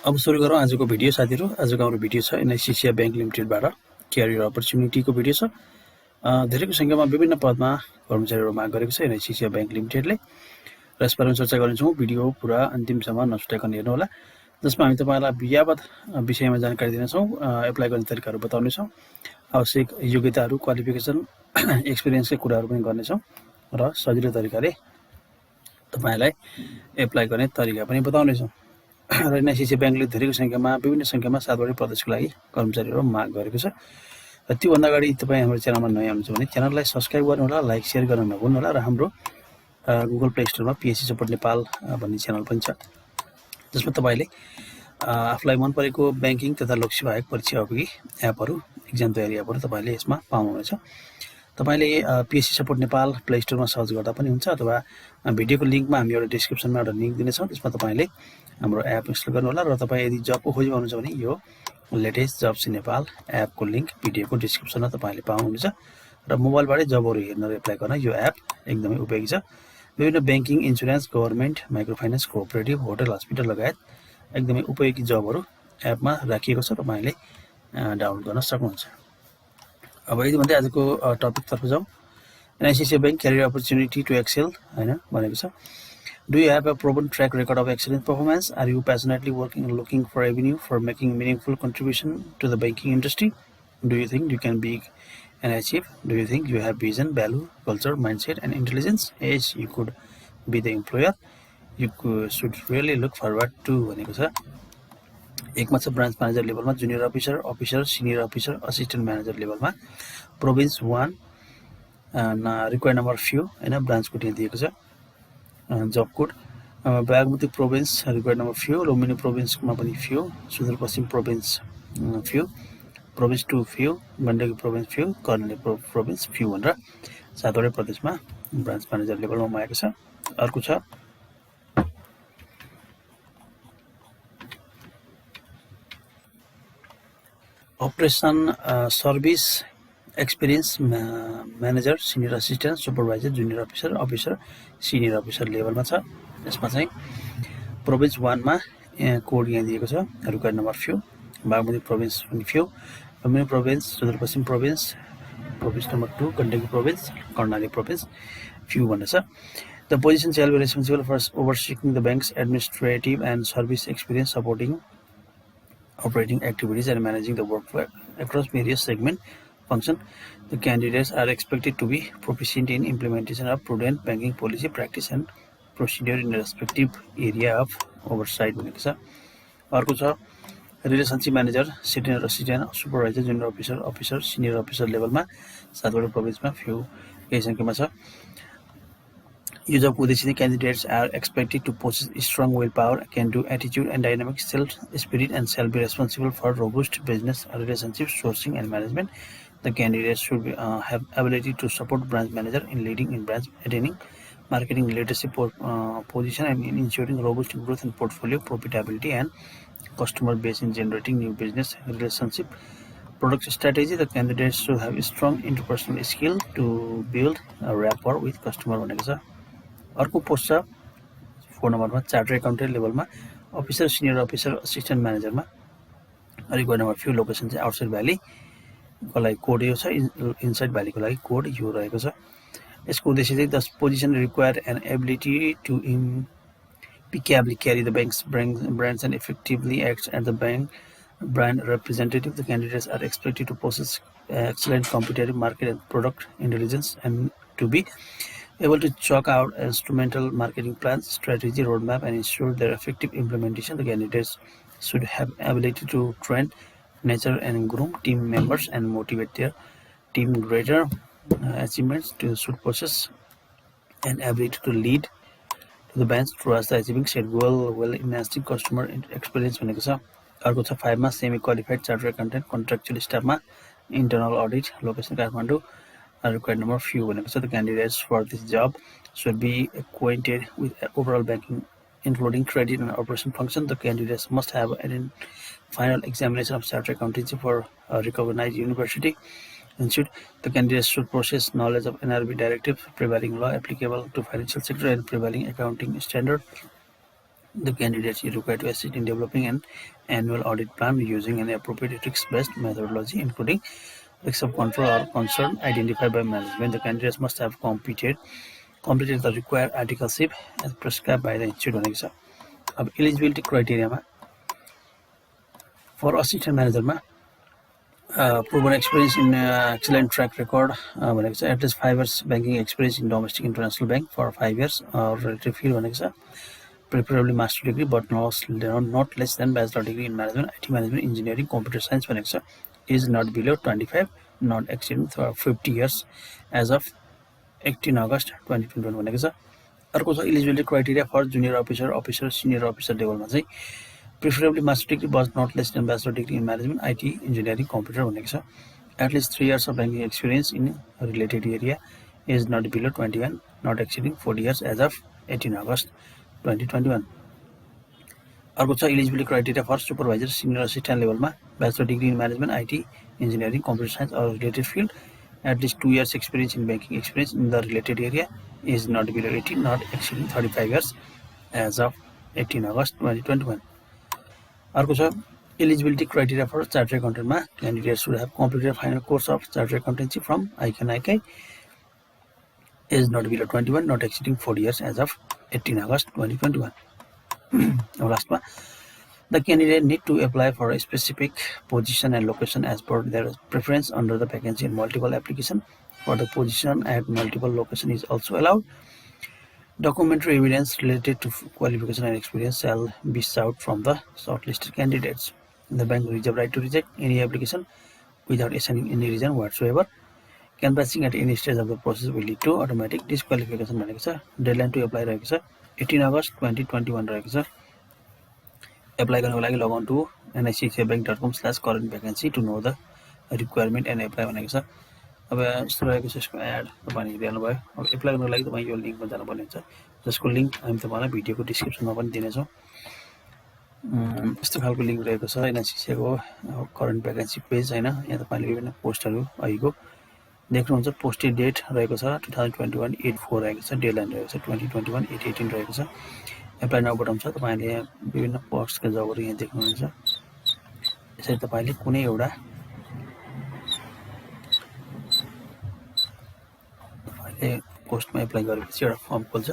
अब सुरु गरौँ आजको भिडियो साथीहरु। आजको हाम्रो भिडियो छ एनआइसिसिआई बैंक लिमिटेडबाट क्यारियर अपर्च्युनिटीको भिडियो छ। धेरैको संख्यामा विभिन्न पदमा कर्मचारीहरु माग गरेको छ एनआइसिसिआई बैंक लिमिटेडले र यसबारेमा चर्चा गर्नेछौँ। भिडियो पुरा अन्तिमसम्म नछुटाइकन हेर्नु होला, जसमा हामी तपाईलाई विज्ञापन विषयमा जानकारी दिनेछौँ, एप्लाई गर्ने तरिकाहरु बताउनेछौँ, आवश्यक योग्यताहरु, क्वालिफिकेसन, एक्सपिरियन्सकै कुराहरु पनि गर्नेछौँ र सजिलो तरिकाले तपाईलाई एप्लाई गर्ने तरिका पनि बताउनेछौँ। र एनआइसिसिआई बैंकले धेरैको संख्यामा विभिन्न संख्यामा 7 वटा प्रदेशको लागि कर्मचारीहरु माग गरेको छ। र त्योभन्दा अगाडि तपाई हाम्रो च्यानलमा नयाँ हुनुहुन्छ भने च्यानललाई सब्स्क्राइब गर्नु होला, लाइक शेयर गर्न नभुल्नु होला र हाम्रो गुगल प्ले स्टोरमा पिएससी सपोर्ट नेपाल भन्ने च्यानल पनि छ, जसमा तपाईले आफुलाई मन परेको बैंकिङ तथा लोकसेवा परीक्षा अघि एपहरु, एक्जाम तयारी एपहरु तपाईले यसमा पाउनुहुनेछ। तपाईले पिएससी सपोर्ट नेपाल प्ले स्टोरमा सर्च गर्दा पनि हुन्छ, अथवा भिडियोको लिंकमा हामी एउटा डिस्क्रिप्सनमा एउटा लिंक दिनेछौँ, त्यसमा तपाईले हाम्रो एप इन्स्टल गर्नु होला। र तपाई यदि जबको खोजी गर्नुहुन्छ भने यो लेटेस्ट जब्स इन नेपाल एपको लिंक भिडियोको डिस्क्रिप्सनमा तपाईले पाउनुहुन्छ। र मोबाइलबाटै जबहरु हेर्न र एप्लाई गर्न यो एप एकदमै उपयोगी छ। विभिन्न banking, insurance, government, micro finance, cooperative, hotel, hospital लगायत एकदमै उपयोगी जबहरु एपमा राखिएको छ, तपाईले डाउनलोड गर्न सक्नुहुन्छ। अब यदि भन्दै आजको टपिक तर्फ जाउँ। NICCI bank career opportunity to excel हैन भनेको छ। Do you have a proven track record of excellent performance? Are you passionately working and looking for avenue for making meaningful contribution to the banking industry? Do you think you can be and achieve? Do you think you have vision, value, culture, mindset, and intelligence? Yes, you could be the employer you should really look forward to भनेको छ। एकमा छ branch manager लेभलमा, junior officer, officer, senior officer, assistant manager लेभलमा। Province 1 required number few हैन, ब्रान्चको त्यहाँ दिएको छ। जब code Bagmati province required number few, Lumbini प्रोभिन्समा पनि few, Sudurpashchim province few, province 2 few, Gandaki province few, Karnali province few भनेर 7 वटा प्रदेशमा ब्रान्च म्यानेजर लेभलमा मागेको छ। अर्को छ operation service experience manager, senior assistant, supervisor, junior officer, officer, senior officer लेभलमा छ। यसमा चाहिँ प्रोभिन्स 1 मा कोड यहाँ दिएको छ, required number few, Bagmati province पनि few, Lumbini province, Sudurpashchim province, province number 2, Gandaki province, Karnali province few भनेर छ। The position shall be responsible for overseeing the bank's administrative and service experience, supporting operating activities and managing the workflow across various segments function. The candidates are expected to be proficient in implementation of prudent banking policy, practice and procedure in the respective area of oversight भनेको छ। अर्को छ relationship manager, senior assistant, supervisor, junior officer, officer, senior officer लेभलमा 7 वटा प्रोभिन्समा few केही संख्यामा छ। यो जबको उद्देश्य चाहिँ candidates are expected to possess strong willpower, can-do attitude and dynamic self-spirit, and shall be responsible for robust business relationships, sourcing and management. The candidates should have ability to support branch manager in leading in branch attaining marketing leadership position and in ensuring robust growth in portfolio profitability and customer base in generating new business relationship product strategy. The candidates should have a strong interpersonal skill to build a rapport with customer भनेको छ। अर्को post छ 4 नम्बरमा charter accountant लेभलमा, officer, senior officer, assistant म्यानेजरमा, required number few, location चाहिँ outside valley को लागि कोड यो छ, इनसाइड भ्यालीको लागि कोड यो रहेको छ। यसको उद्देश्य चाहिँ the position require an ability to impeccably carry the bank's brands and effectively act as the bank brand representative. The candidates are expected to possess excellent competitive market and product intelligence and to be able to chalk out instrumental marketing plans, strategy, roadmap, and ensure their effective implementation. The candidates should have ability to train, nurture, and groom team members and motivate their team greater achievements to suit possess and ability to lead to the bank towards the achieving set goal while enhancing customer experience भनेको छ। अर्को छ 5 मा semi qualified charter accountant, contractual स्टाफमा, internal audit, location Kathmandu, required number few भनेको छ। The candidates for this job should be acquainted with overall banking including credit and operation function. The candidates must have a final examination of chartered accountancy for a recognized university. The candidates should possess knowledge of NRB directive, prevailing law applicable to financial sector and prevailing accounting standard. The candidates is required to assist in developing an annual audit plan using an appropriate risk-based methodology, including risks of control or concern identified by management. The candidates must have completed the required articleship as prescribed by the institute भनेको छ। अब eligibility क्राइटेरियामा for assistant म्यानेजरमा proven experience in excellent track record भनेको छ, at least 5 years banking experience in domestic international bank for 5 years or related field भनेको छ, preferably master degree but not less than bachelor degree in management, IT management, engineering, computer science भनेको छ, is not below 25, not exceeding 50 years as of 18 August 2021 भनेको छ। अर्को छ eligibility criteria for junior officer senior officer लेभलमा चाहिँ preferably master degree but not less than bachelor degree in management, IT, engineering, computer भनेको छ, at least 3 years of banking experience in related area, is not below 21, not exceeding 40 years as of 18 August 2021। अर्को छ eligibility criteria for supervisor senior assistant लेभलमा bachelor degree in management, IT, engineering, computer science or related field, at least 2 years experience in banking experience in the related area, is not below 18, not exceeding 35 years as of 18 August 2021। अर्को छ eligibility criteria for chartered एकाउन्टेन्टमा candidate should have completed final course of chartered accountancy from ICAI, age not below 21, not exceeding 40 years age of 18 August 2021। अब लास्टमा the candidate need to apply for a specific position and location as per their preference under the vacancy and multiple application for the position at multiple location is also allowed. Documentary evidence related to qualification and experience shall be sought from the shortlisted candidates. The bank reserves right to reject any application without assigning any reason whatsoever. Canvassing at any stage of the process will lead to automatic disqualification भनेको छ। Deadline to apply रहेको छ 18 August 2021 रहेको छ। Apply गर्नको लागि log on to niccibank.com/current vacancy to know the requirement and apply भनेको छ। अब यस्तो रहेको छ यसको एड तपाईँले हेरिहाल्नु भयो। अब एप्लाई गर्नको लागि तपाईँ यो लिङ्कमा जानुपर्ने हुन्छ, जसको लिङ्क हामी तपाईँलाई भिडियोको डिस्क्रिप्सनमा पनि दिनेछौँ। यस्तो खालको लिङ्क रहेको छ एनआइसिसीको करेन्ट भ्याकेन्सी पेज होइन। यहाँ तपाईँले विभिन्न पोस्टहरू अहिलेको देख्नुहुन्छ। पोस्टेड डेट रहेको छ 2021 8/4 रहेको छ, डेडलाइन रहेको छ 2021 8/18 रहेको छ। एप्लाई नाउ बटन छ, तपाईँले यहाँ विभिन्न पोस्टका जबहरू यहाँ देख्नुहुन्छ। यसरी तपाईँले कुनै एउटा पोस्टमा एप्लाई गरेपछि एउटा फर्म खोल्छ,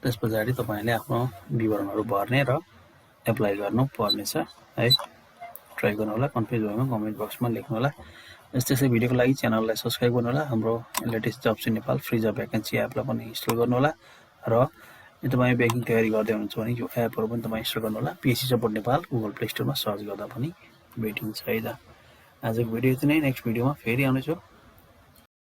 त्यस पछाडि तपाईँले आफ्नो विवरणहरू भर्ने र एप्लाई गर्नुपर्नेछ है। ट्राई गर्नु होला, कन्फ्युज भएमा कमेन्ट बक्समा लेख्नु होला। यस्तै भिडियोको लागि च्यानललाई सब्सक्राइब गर्नु होला। हाम्रो latest jobs in Nepal free job vacancy एपलाई पनि इन्स्टल गर्नु होला र तपाईँ ब्याङ्किङ तयारी गर्दै हुनुहुन्छ भने यो एपहरू पनि तपाईँ इन्स्टल गर्नु होला। PSC support Nepal Google play स्टोरमा सर्च गर्दा पनि भेटिन्छ है त। आजको भिडियो यति नै, नेक्स्ट भिडियोमा फेरि आउनेछु।